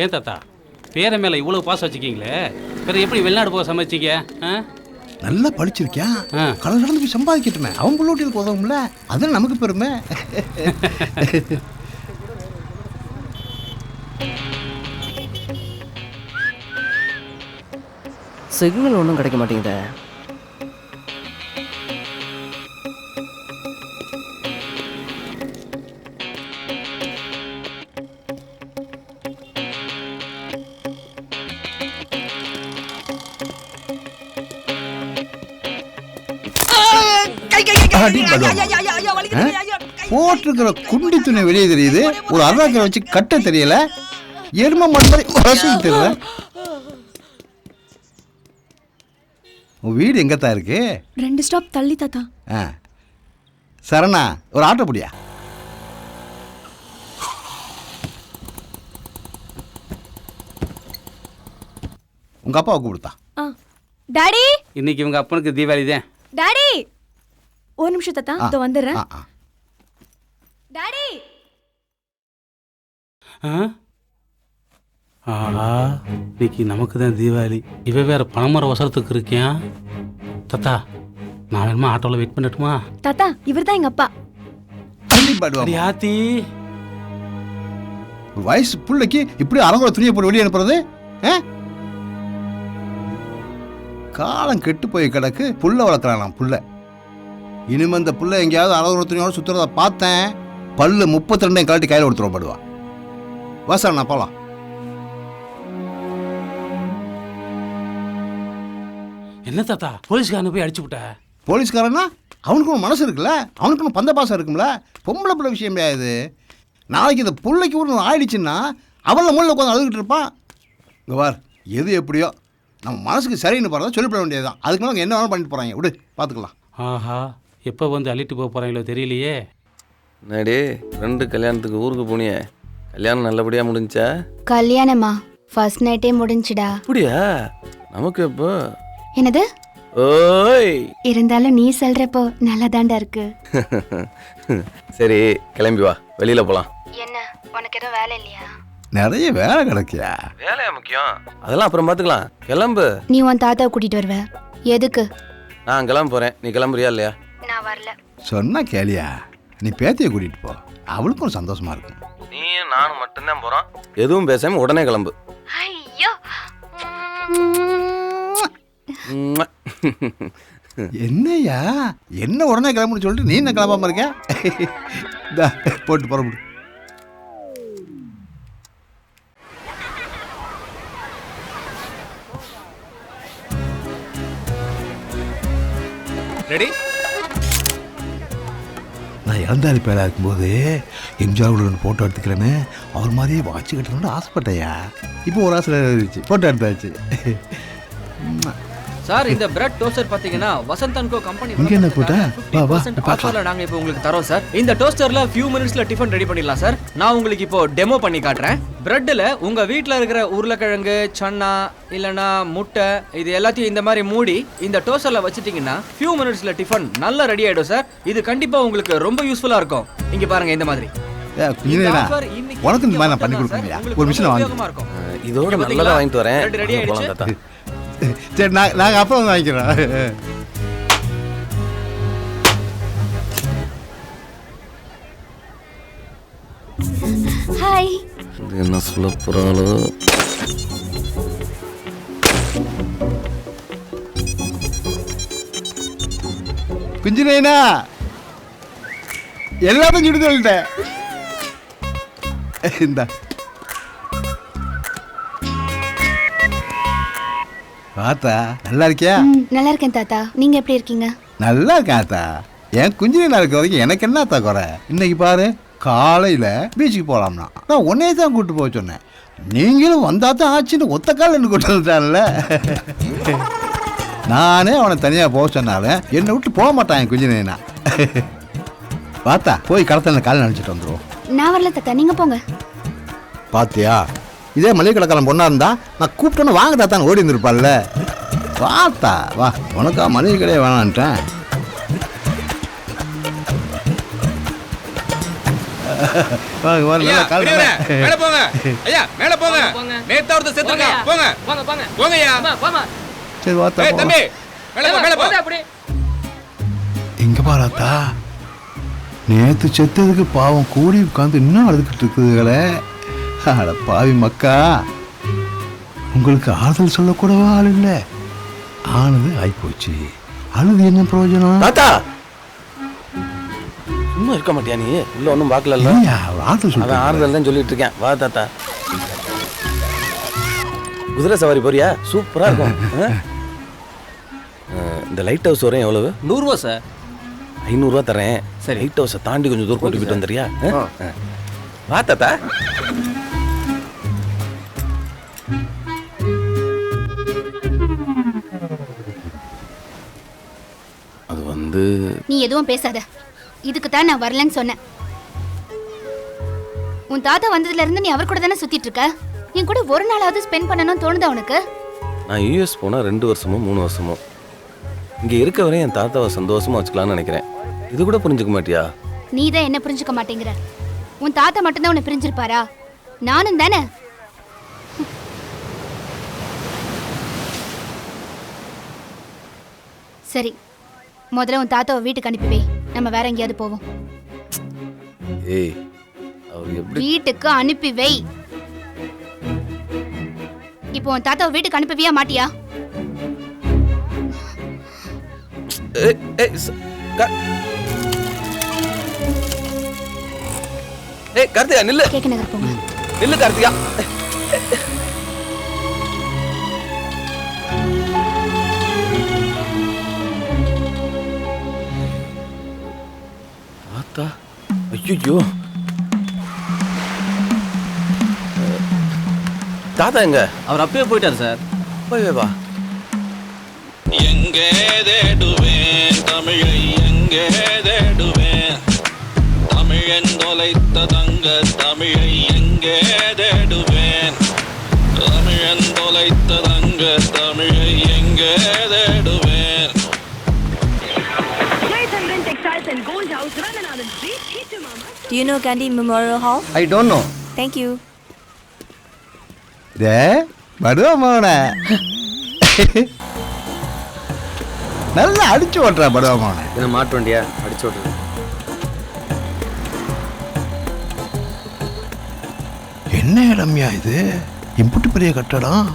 ஏன் தாத்தா பேரை மேலே இவ்வளோ பாசம் வச்சுக்கிங்களே, வேறு எப்படி வெளிநாடு போக சமைச்சிங்க? நல்லா படிச்சிருக்கேன், கடல் கடந்து போய் சம்பாதிக்கட்டுமே, அவன் பிள்ளோட்டியதுக்கு உதவும்ல, அதான் நமக்கு பெருமை. சிக்னல் ஒன்றும் கிடைக்க மாட்டேங்குதே. போட்டிருக்கிற குண்டி துணி வெளியே தெரியுது, ஒரு அருவாக்கரை வச்சு கட்ட தெரியல, எரும மண் தெரியல. உன் வீடு எங்கத்தான் இருக்கு? 2 ஸ்டாப் தள்ளி தாத்தா. சரணா, ஒரு ஆட்டோ புடியா. உங்க அப்பாவை கூப்பிடுத்தா. டாடி, இன்னைக்கு உங்க அப்பனுக்கு தீபாவளி தான். டாடி ஒரு நிமிஷம் தாத்தா, இதோ வந்துடுறேன். டாடி. இன்னைக்கு நமக்கு தான் தீபாவளி. இவ வேற பணமர வசரத்துக்கு இருக்கேன். தாத்தா நான் வேணுமா ஆட்டோவில் வெயிட் பண்ணட்டுமா? தாத்தா இவர் தான் எங்க அப்பா. ஆத்தி வயசு பிள்ளைக்கு இப்படி அரங்குற துணியை போட்டு வெளியே அனுப்புறது? காலம் கெட்டு போய் கிடக்கு, புள்ள வளர்க்குறான் புள்ள. இனிமே இந்த புள்ள எங்கேயாவது அரங்குற துணியோட சுத்துறத பார்த்தேன், பல்லு 32 கழட்டி கையில் கொடுத்துருவா. வாசல் நான் போலாம். என்ன தாத்தா போலீஸ்காரனை போய் அடிச்சு விட்ட? போலீஸ்காரனா அவனுக்கு மனசு இருக்குல்ல, அவனுக்கு பந்த பாசம் இருக்கும்ல. பொம்பளை பிள்ளை விஷயம் கிடையாது. நாளைக்கு இந்த பிள்ளைக்கு ஒரு ஆயிடுச்சுன்னா அவளை முள்ள உட்காந்து அழுதுகிட்டு இருப்பான். இங்கே வார், எது எப்படியோ நம்ம மனசுக்கு சரின்னு போகிறதா சொல்லிவிட வேண்டியதுதான். அதுக்கு மேலே என்ன வேணாலும் பண்ணிட்டு போகிறாங்க, விடு பார்த்துக்கலாம். ஆஹா, எப்போ வந்து அள்ளிட்டு போக போகிறாங்களோ தெரியலையே. என்னடி 2 கல்யாணத்துக்கு ஊருக்கு போனியே, கல்யாணம் நல்லபடியாக முடிஞ்சா? கல்யாணமா ஃபர்ஸ்ட் நைட்டே முடிஞ்சுடா. அப்படியா? நமக்கு எப்போ? என்னது? ஓய், இருந்தாலும் நீ சொல்றப்போ நல்லா தாண்டா இருக்கு. சரி கிளம்பி வா, வெளியில போலாம். என்ன உனக்கு எதுவும் வேலை இல்லையா? நிறைய வேலை கிடைக்கியா? வேலையா முக்கியம், அதெல்லாம் அப்புறம் பார்த்துக்கலாம். கிளம்பு. நீ உன் தாத்தாவை கூட்டிட்டு வருவ, எதுக்கு? நான் கிளம்ப போறேன், நீ கிளம்புறியா இல்லையா? நான் வரல. சொன்னா கேளியா, நீ பேத்தியை கூட்டிட்டு போ, அவளுக்கும் சந்தோஷமா இருக்கும். நீயும் நானும் மட்டும்தான் போறோம், எதுவும் பேசாம உடனே கிளம்பு. ஐயோ, என்னையா என்ன உடனே கிளம்புன்னு சொல்லிட்டு நீ என்ன கிளம்பாம இருக்க? போட்டு போற முடி. ரெடி? நான் இறந்தாரி பேரா இருக்கும்போது எம்ஜிஆர் போட்டோ எடுத்துக்கிறேன்னு அவர் மாதிரியே வாட்சி கட்டணும்னு ஆசைப்பட்டையா. இப்போ ஒரு ஆசை இருந்துச்சு, போட்டோ எடுத்தாச்சு. சார் இந்த பிரெட் டோஸ்டர் பாத்தீங்கன்னா வசந்த் அண்ட் கோ கம்பெனி இங்க என்ன போட்ட? வா வா ஆஃபர்ல நாங்க இப்போ உங்களுக்கு தரோம் சார். இந்த டோஸ்டர்ல few minutesல டிஃபன் ரெடி பண்ணிடலாம் சார். நான் உங்களுக்கு இப்போ டெமோ பண்ணி காட்டுறேன். பிரெட்ல உங்க வீட்ல இருக்கிற உருளைக்கிழங்கு, சன்னா இல்லனா முட்டை இது எல்லாத்தையும் இந்த மாதிரி மூடி இந்த டோஸ்டர்ல வச்சிட்டீங்கன்னா few minutesல டிஃபன் நல்லா ரெடி ஆயிடும் சார். இது கண்டிப்பா உங்களுக்கு ரொம்ப யூஸ்ஃபுல்லா இருக்கும். இங்க பாருங்க இந்த மாதிரி. உனக்கு இந்த மாதிரி நான் பண்ணி கொடுப்பேன். ஒரு மிஷினை வாங்க, இதோட நல்லதா வாங்கிட்டு வரேன். ரெடி ஆயிடுச்சு. சரி நாங்கள் அப்புறம் வந்து வாங்கிக்கிறோம். ஹாய். இது என்ன சொல்ல போறாளோ? குஞ்சினேனா எல்லாத்தையும் சுடி சொல்லிட்டேன். இந்த தாத்தா நல்லா இருக்கியா? நல்லா இருக்கேன் தாத்தா, நீங்க எப்படி இருக்கீங்க? நல்லா இருக்கேன் தாத்தா. என் குஞ்சினா இருக்க வரைக்கும் எனக்கு என்னத்தா குறை? இன்னைக்கு பாரு, காலையில் பீச்சுக்கு போகலாம்னா நான் உன்னையே தான் கூப்பிட்டு போக சொன்னேன். நீங்களும் வந்தா தான் ஆச்சுன்னு ஒத்த கால என்ன கூட்டு வந்துட்டான்ல. நானே அவனை தனியாக போக சொன்னாலும் என்னை விட்டு போக மாட்டான் என் குஞ்சினா. பார்த்தா போய் கடத்தல காலை நினச்சிட்டு வந்துடுவோம். நான் வரல தாத்தா, நீங்க போங்க. பாத்தியா, இதே மளிகை கடைக்காரன் பொண்ணா இருந்தா நான் கூப்பிட்டோன்னு வாங்க தாத்தான்னு ஓடி இருந்திருப்பாள்ல. பார்த்தா வா, உனக்கா மளிகை கடையே வேணான்ட்டேன். வாங்க வாங்க ஐயா, நல்லா கால் பெரியவரே, நல்லா. மேல போங்க ஐயா மேல போங்க நேத்தா ஒருத்தர் செத்துருக்கா போங்க போங்கய்யா சரி வாத்தா ஏய் தம்பி மேல போ மேல போ இங்க பாராத்தா நேத்து செத்ததுக்கு பாவம் கூடி உட்காந்து இன்னும் அழுதுகிட்டு இருக்குதுகளே. அட பாவி மக்கா, உங்களுக்கு ஆறுதல் சொல்லக்கூடவா ஆள் இல்லை. ஆனது ஆயிப்போச்சு, அழுது என்ன பிரயோஜனம்? தாத்தா சும்மா இருக்க மாட்டியா நீ? உள்ள ஒன்றும் பார்க்கல. இல்லையா, அவர் ஆறுதல் அவன் சொல்றேன். ஆறுதல் தான் சொல்லிட்டு இருக்கேன். வா தாத்தா. குதிரை சவாரி போறியா? சூப்பரா இருக்கும். இந்த லைட் ஹவுஸ் வரையும் எவ்வளவு? 100 ரூபா சார். 500 ரூபா தரேன். சரி. லைட் ஹவுஸை தாண்டி கொஞ்சம் தூரம் கூட்டிட்டு வந்துறியா? வா தாத்தா. அது வந்து நீ எதுவும் பேசாத. இதுக்கு தான் நான் வரலன்னு சொன்னேன். உன் தாத்தா வந்ததுல இருந்து நீ அவர் கூட தானே சுத்திட்டு இருக்க. என் கூட ஒரு நாளாவது ஸ்பெண்ட் பண்ணணும்னு தோணுதா உனக்கு? நான் யூஎஸ் போனால் 2 வருஷமோ 3 வருஷமோ இங்கே இருக்க வரையும் என் தாத்தாவை சந்தோஷமா வச்சுக்கலாம்னு நினைக்கிறேன். இது கூட புரிஞ்சுக்க மாட்டியா? நீ தான் என்ன புரிஞ்சுக்க மாட்டேங்கிற. உன் தாத்தா மட்டும்தான் உன்னை பிரிஞ்சிருப்பாரா? நானும் தானே. சரி, முதல்ல உன் தாத்தாவை வீட்டுக்கு அனுப்பி வை. நம்ம வேற எங்கேயாவது போவோம். ஏய் அவர் எப்படி? வீட்டுக்கு அனுப்பி வை. இப்போ உன் தாத்தாவை வீட்டுக்கு அனுப்பவியா மாட்டியா? ஏய், ஏய், ஏய் கார்த்திகா நில்லு. கேக்க நகர் போங்க. நில்லு கார்த்திகா. தாத்தா ஐயோ, தாத்தா எங்க? அவர் அப்பயே போயிட்டார் சார். போய் வா. எங்கே தேடுவேன் தமிழை, எங்கே தேடுவேன் தமிழன் தொலைத்த தங்க தமிழை, எங்கே தேடுவேன் தமிழன் தொலைத்த தங்க தமிழை, எங்கே தேடுவேன். Do you know Gandhi Memorial Hall? I don't no. Thank you. டே படுவா மகன, நல்லா அடிச்சு ஓட்டுறா படுவா மகன. என்ன மாட்டு வண்டியா அடிச்சு விட்டுரு. என்ன இடம்யா இது? இம்புட்டு பெரிய கட்டடம்.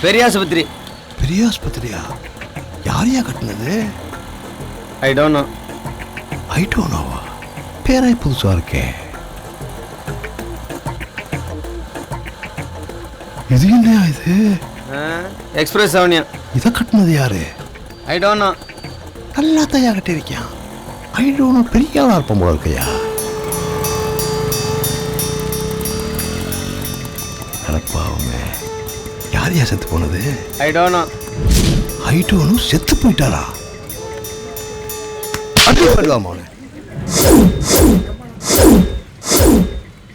பெரிய ஆஸ்பத்திரி. பெரிய ஆஸ்பத்திரியா? யாரையா கட்டினது? I don't know. ஐட்டோனோவா? பேரே புதுசா இருக்கே. இது என்ன இது? எக்ஸ்பிரஸ் அவனியன். இதை கட்டினது யாரு? I don't know. நல்லா தையா கட்டியிருக்கான். ஐட்டோனோ பெரிய ஆளா இருப்போம் போல இருக்கையா. அடப்பாவுமே, யாரையா செத்து போனது? ஐ டோன்ட் நோ. ஐட்டோனோ செத்து போயிட்டாரா? அடி பண்ணுவாம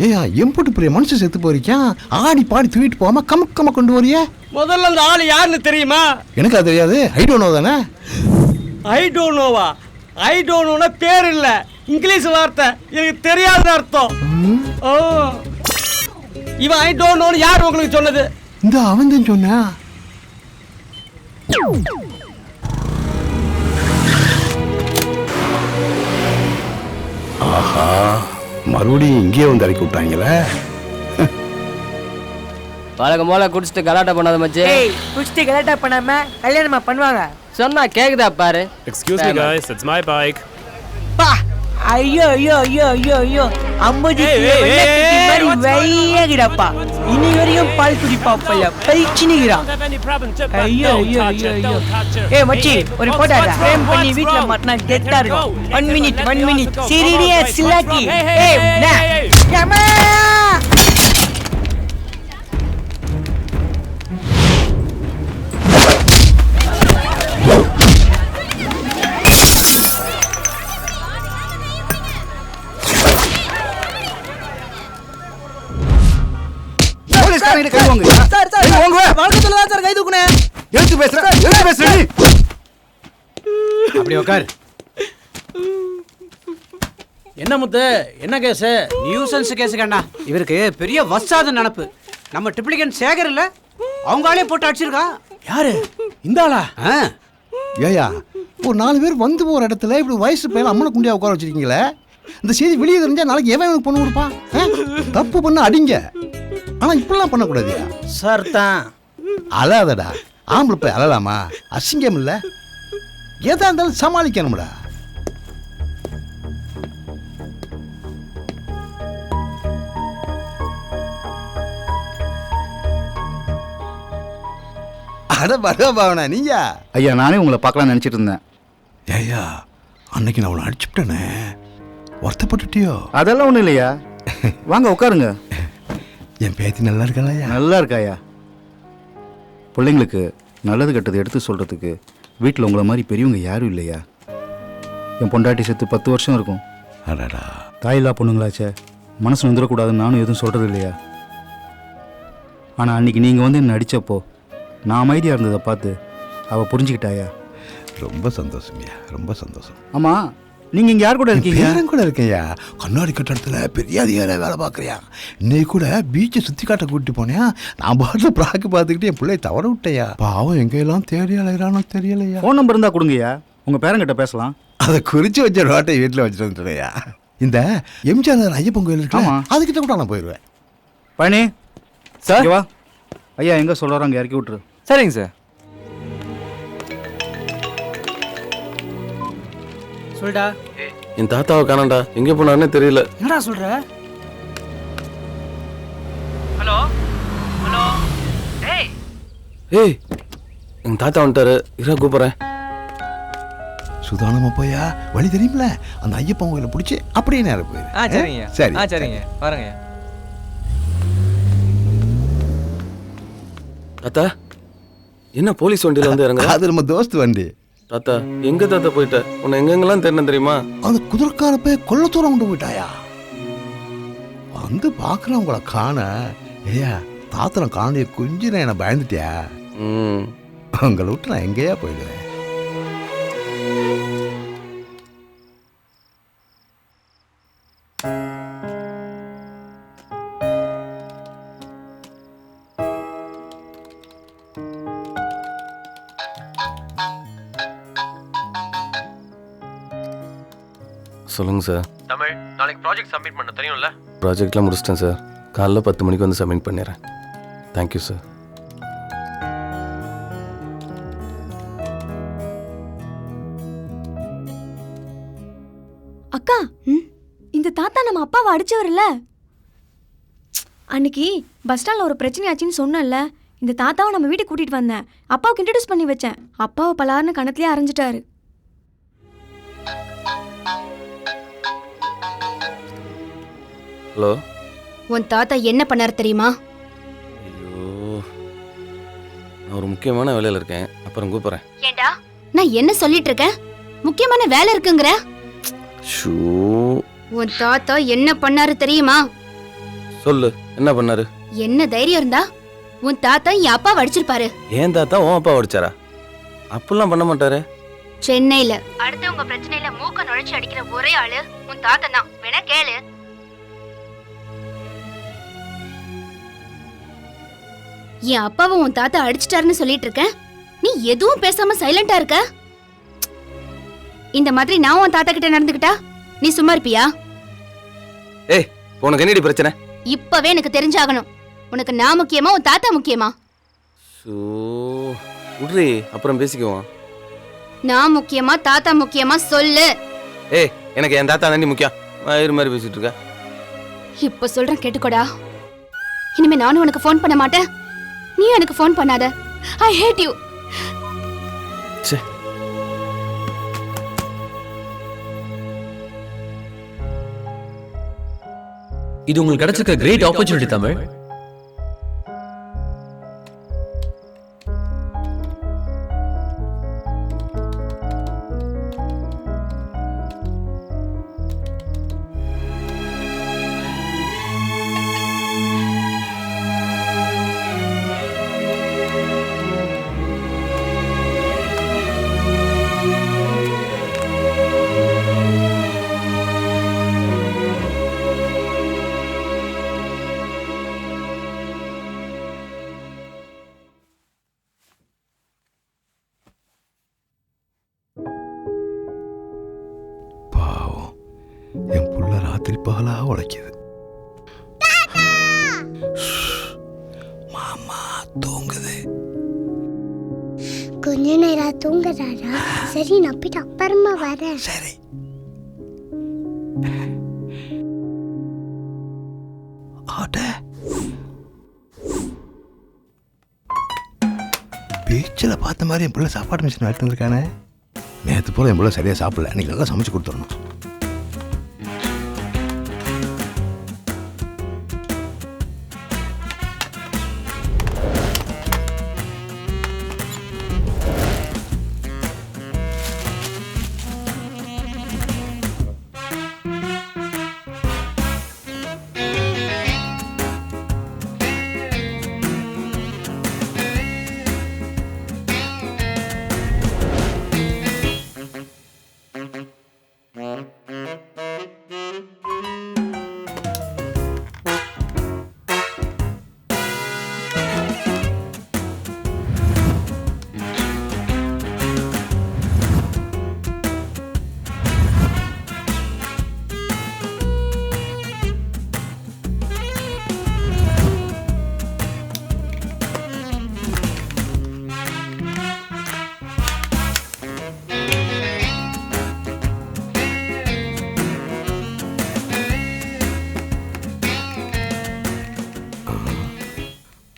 ஏயா, எம்புட்டு பெரிய மனுஷன் செத்து போயிருக்கான். ஆடி பாடி தூக்கிட்டு போகாம கமக்கமா கொண்டு வரியா? முதல்ல அந்த ஆள் யாருன்னு தெரியுமா? எனக்கு அது தெரியாது. ஐடோனோ தானே? ஐ டோன்ட் நோவா? ஐ டோன்ட் நோனா பேர் இல்ல, இங்கிலீஷ் வார்த்தை. எனக்கு தெரியாத அர்த்தம். ஓ, இவன் ஐ டோன்ட் நோன்னு யார் உங்களுக்கு சொன்னது? இந்த அவன் தான் சொன்னா. ஆஹா, மறுபடியும் இங்கேயே வந்து இறக்கி விட்டாங்களே. வழக்கம் போல குடிச்சிட்டு கலாட்டா பண்ணாத மச்சி. ஏய், குடிச்சிட்டு கலாட்டா பண்ணாம கல்யாணமா பண்ணுவாங்க? சொன்னா கேக்குதா பாரு. Excuse me guys, it's my bike. பா, ஐயோ ஐயோ ஐயோ ஐயோ ஐயோ, 50 மாதிரி வையகிடப்பா. இனி வரையும் பால் குடிப்பா பையா, பைச்சினிகிறா. ஐயோ ஐயோ ஐயோ ஐயோ. ஏய் மச்சி, ஒரு போட்டோடா ஃப்ரேம் பண்ணி வீட்ல மாட்டினா கெத்தா இருக்கும். 1 minute சீரியஸா சிலாக்கி. ஏய் நா யம்மா. அப்படி உட்காரு. என்ன முத்து, என்ன கேஸு? நியூசன்ஸ் கேஸ் கண்ணா. இவருக்கு பெரிய வசாத நினப்பு. நம்ம ட்ரிப்ளிகன் சேகர் இல்ல, அவங்களே போட்டு அடிச்சிருக்கா. யாரு இந்த ஆளா? ஏயா, ஒரு 4 பேர் வந்து போகிற இடத்துல இப்படி வயசு பையன் அம்மனை குண்டியா உட்கார வச்சிருக்கீங்களே. இந்த செய்தி வெளியே தெரிஞ்சா நாளைக்கு எவன் எனக்கு பொண்ணு கொடுப்பான்? தப்பு பண்ண அடிங்க, ஆனால் இப்படிலாம் பண்ணக்கூடாதுயா. சார் தான் அழாதடா. ஆம்பளை போய் அழலாமா? அசிங்கம் இல்லை. எதா இருந்தாலும் சமாளிக்கணும்டா. அட பரவாயில்ல நீயா? ஐயா, நானே உங்களை பார்க்கலாம்னு நினச்சிட்டு இருந்தேன். ஏய்யா, அன்னைக்கு நான் உன்னை அடிச்சுட்டேனே, வருத்தப்பட்டுட்டியோ? அதெல்லாம் ஒன்றும் இல்லையா, வாங்க உட்காருங்க. என் பேத்தி நல்லா இருக்காளா? நல்லா இருக்காயா. பிள்ளைங்களுக்கு நல்லது கெட்டது எடுத்து சொல்கிறதுக்கு வீட்டில் உங்களை மாதிரி பெரியவங்க யாரும் இல்லையா. என் பொண்டாட்டி செத்து 10 வருஷம் இருக்கும். அடடா, தாயில்லா பொண்ணுங்களாச்சே, மனசு வந்துடக்கூடாதுன்னு நானும் எதுவும் சொல்கிறது இல்லையா. ஆனால் அன்றைக்கி நீங்கள் வந்து என்னை அடித்தப்போ நான் அமைதியாக இருந்ததை பார்த்து அவள் புரிஞ்சுக்கிட்டாயா. ரொம்ப சந்தோஷம்யா, ரொம்ப சந்தோஷம். ஆமாம், நீங்கள் இங்கே யார் கூட இருக்கீங்க? யாரும் கூட இருக்கேயா, கண்ணாடி கட்டடத்தில் பெரிய அதிகாரியாக வேலை பார்க்குறியா. இன்னைக்கு கூட பீச்சை சுற்றி காட்ட கூட்டிட்டு போனியா. நான் பாட்டில் ப்ராக்கு பார்த்துக்கிட்டு என் பிள்ளைய தவற விட்டையா. பாவம் எங்கெல்லாம் தேடி அலைகிறானோ தெரியலையா. ஃபோன் நம்பர் இருந்தால் கொடுங்கய்யா, உங்கள் பேரங்கிட்ட பேசலாம். அதை குறித்து வச்ச ரோட்டை வீட்டில் வச்சுட்டு வந்துட்டேயா. இந்த எம்ஜிஆர் ஐயப்பன் கோயில் இருக்கு, அதுக்கிட்ட கூட நான் போயிடுவேன். பழனி சார், வா. ஐயா எங்கே சொல்கிறாரோ அங்கே இறக்கி விட்டுரு. சரிங்க சார். சொல்டா. என் தாத்தாவை காணாண்டா, எங்கே போனாருன்னு தெரியல. என்னடா சொல்ற? Hello hello. ஏய் ஏய், எங்கள் தாத்தா வந்துட்டாரு, இரா கூப்பிட்றேன். சுதானமா போயா, வழி தெரியுமில்ல, அந்த ஐயப்பன் கோயிலை பிடிச்சி அப்படியே நேரம் போயிரு. சரிங்க. சரி சரிங்க, பாருங்க. தாத்தா, என்ன போலீஸ் வண்டியில் வந்து இறங்க? அது நம்ம தோஸ்து வண்டி. தாத்தா, எங்க தாத்தா போயிட்ட? உன்னை எங்கெங்கெல்லாம் தெரியணும் தெரியுமா? அந்த குதிரைக்கார போய் கொல்லத்தூரம் கொண்டு போயிட்டாயா. வந்து பார்க்குறவங்கள காண. ஏயா, தாத்தனை காணலையே, கொஞ்சம் நான் என்ன பயந்துட்டியா? உங்களை விட்டு நான் எங்கேயா போயிடுவேன். சொல்லுங்க சார். தமிழ், நாளைக்கு ப்ராஜெக்ட் சப்மிட் பண்ண தெரியும்ல? ப்ராஜெக்ட்லாம் முடிச்சிட்டேன் சார். காலைல 10 மணிக்கு வந்து சப்மிட் பண்ணிடுறேன். Thank you sir. அக்கா, இந்த தாத்தா நம்ம அப்பாவை அடிச்சவர்ல. அன்னைக்கு பஸ் ஸ்டாண்ட்ல ஒரு பிரச்சனை ஆச்சுன்னு சொன்னேன்ல, இந்த தாத்தாவை நம்ம வீட்டுக்கு கூட்டிட்டு வந்தேன். அப்பாவுக்கு இன்ட்ரடியூஸ் பண்ணி வச்சேன். அப்பாவை பலாருன்னு கணத்துலயே அரைஞ்சிட்டாரு. ஹலோ. உன் தாத்தா என்ன பண்ணாரு தெரியுமா? ஐயோ, நான் ஒரு முக்கியமான வேலையில் இருக்கேன், அப்புறம் கூப்பிட்றேன். ஏண்டா, நான் என்ன சொல்லிட்டு இருக்கேன்? முக்கியமான வேலை இருக்குங்கிற. உன் தாத்தா என்ன பண்ணாரு தெரியுமா? சொல்லு, என்ன பண்ணாரு? என்ன தைரியம் இருந்தா உன் தாத்தா என் அப்பாவை அடிச்சிருப்பாரு. ஏன் தாத்தா உன் அப்பா அடிச்சாரா? அப்படிலாம் பண்ண மாட்டாரு. சென்னையில அடுத்தவங்க பிரச்சனையில மூக்க நுழைச்சு அடிக்கிற ஒரே ஆளு உன் தாத்தா தான். வேணா கேளு. என் அப்பாவை உன் தாத்தா அடிச்சிட்டாருன்னு சொல்லிட்டு இருக்க, நீ எதுவும் பேசாம சைலண்டா இருக்க. இந்த மாதிரி நான் உன் தாத்தா கிட்ட நடந்துக்கிட்டா நீ சும்மா இருப்பியா? ஏய், உனக்கு என்னடி பிரச்சனை? இப்பவே எனக்கு தெரிஞ்சாகணும். உனக்கு நான் முக்கியமா உன் தாத்தா முக்கியமா? விட்ரி, அப்புறம் பேசிக்குவோம். நான் முக்கியமா தாத்தா முக்கியமா சொல்லு. ஏய், எனக்கு என் தாத்தா தாண்டி முக்கியம். வயிறு மாதிரி பேசிட்டு இருக்க. இப்ப சொல்றேன் கேட்டுக்கோடா. இனிமே நானும் உனக்கு ஃபோன் பண்ண மாட்டேன், நீ எனக்கு ஃபோன் பண்ணாத. ஐ ஹேட் யூ. இது உங்களுக்கு கிடைச்சிருக்க கிரேட் ஆப்பர்ச்சுனிட்டி தமிழ். என் புள்ள ராத்திரி பகலா உழைக்குது. மாமா தூங்குது. கொஞ்ச நேரம் தூங்குறாரா? சரி, நான் போயிட்டு அப்புறமா வரேன். சரி. பீச்சில் பார்த்த மாதிரி என் பிள்ளை சாப்பாடு மிஷின் வாங்கிட்டு வந்திருக்கானே. நேற்று போல என் பிள்ளை சரியாக சாப்பிடல. இன்னைக்கு நல்லா சமைச்சு கொடுத்துடணும்.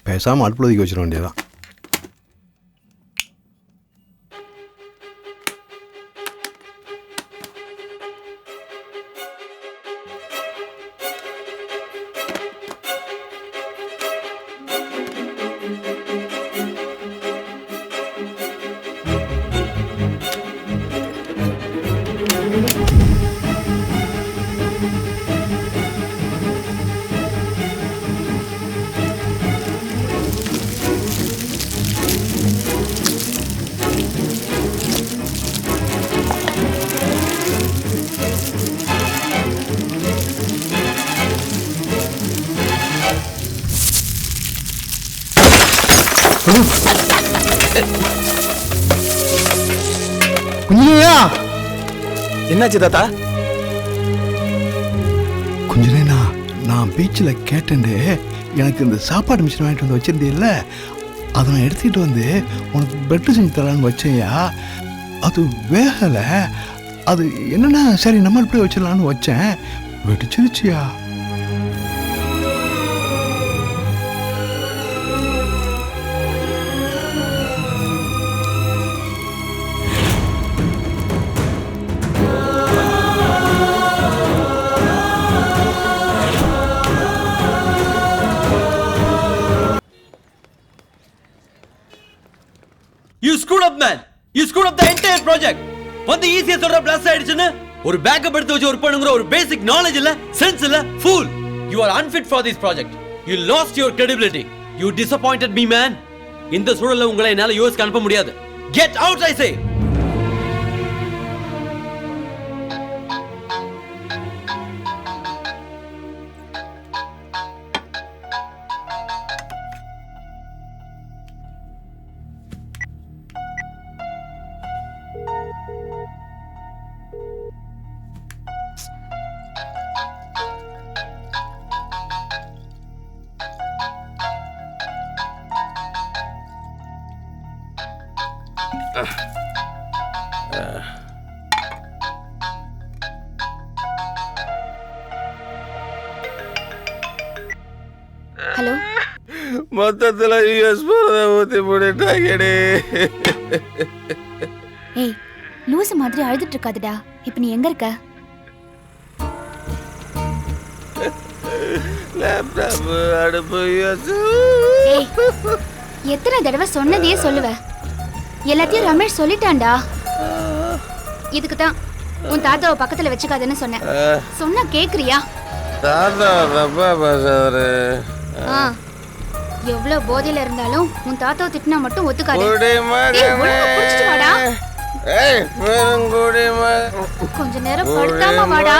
பேசாமல் அடுப்பில் ஒதுக்கி வச்சிட வேண்டியதான். என்னாச்சு தாத்தா? கொஞ்ச நேரம் நான் பீச்சில் கேட்டேன்டு எனக்கு இந்த சாப்பாடு மிஷின் வாங்கிட்டு வந்து வச்சிருந்தேன்ல, அதை நான் எடுத்துக்கிட்டு வந்து உனக்கு பெட்டு செஞ்சு தரான்னு வச்சேயா. அது வேகலை. அது என்னன்னா சரி நம்ம இப்படி வச்சிடலான்னு வச்சேன், வெடிச்சிருச்சியா. You screwed up, man. You screwed up the entire project. வந்து ஈஸியா சொல்ற பிளஸ் ஆயிடுச்சுன்னு ஒரு பேக்கப் எடுத்து வச்சு ஒர்க் பண்ணுங்கற ஒரு பேசிக் நாலேஜ் இல்ல, சென்ஸ் இல்ல, fool. You are unfit for this project. You lost your credibility. You disappointed me, man. இந்த சூழல்ல உங்களை என்னால யுஎஸ்க்கு அனுப்ப முடியாது. Get out, I say. Hello, மொத்தத்துல யூஎஸ் போறத ஊத்தி போட்டுட்டாங்கடே. ஏய் லூசு மாதிரி அழுதுட்டு இருக்காதடா. இப்போ நீ எங்க இருக்க? லேப்டாப் அடுப்பு யூஎஸ். ஏய் எத்தனை தடவை சொன்னதையே சொல்லுவ? எல்லாத்தையும் ரமேஷ் சொல்லிட்டான்டா. இதுக்கு தான் உன் தாத்தாவை பக்கத்துல வச்சுக்காதன்னு சொன்னேன். சொன்னா கேக்குறியா? தாத்தா தப்பா பேசாரு. எவ்வளவு போதையில இருந்தாலும் உன் தாத்தாவை திட்டினா மட்டும் ஒத்துக்காத. கொஞ்ச நேரம் படுத்தாம வாடா.